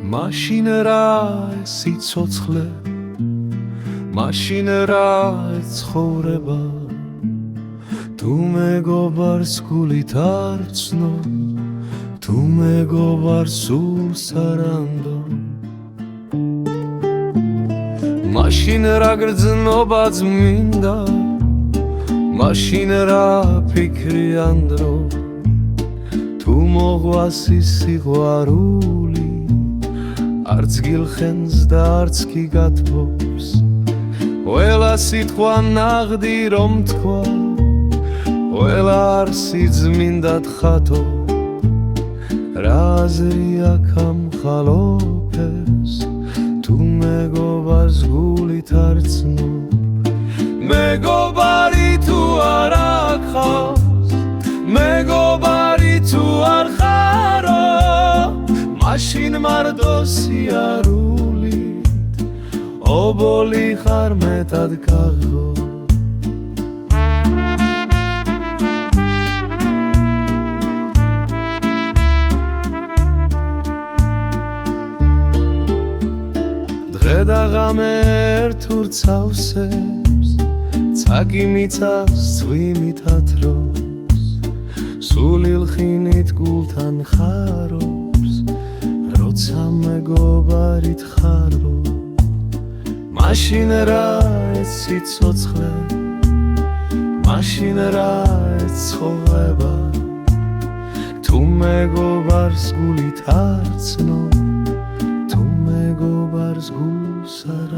მაშინ რა სიცოცხლე მაშინ რა ცხოვრება თუ მეგობარს გულით არ ცნო თუ მეგობარს სულს არ ანდო მაშინ რა გრძნობა წმინდა მაშინ რა ფიქრი ანდრო თუ მოყვას ის სიყვარული არც გილხენს და არც კი გათბობს ყველა სიტყვა ნაღდი რომ თქვა ყველა არსი წმინდად ხათო რა აზრი აქ ამ ხალოფებს თუ მეგობარს გულით არ ცნო მეგობარი თუ არ ახავს მეგობარი თუ არ ხარო მაშინ მარტო სიარულით ობოლი ხარ მეტად გაღო დღე და ღამე ერთურ ცავსებს ცაგი მიწას წვიმით ათრობს სული ლხინით გულთან ხარობს როცა მეგობარით ხარო მაშინ რა ეს სიცოცხლე მაშინ რა ეს ცხოვრება თუ მეგობარს გულით არ ცნო თუ მეგობარს გულს არ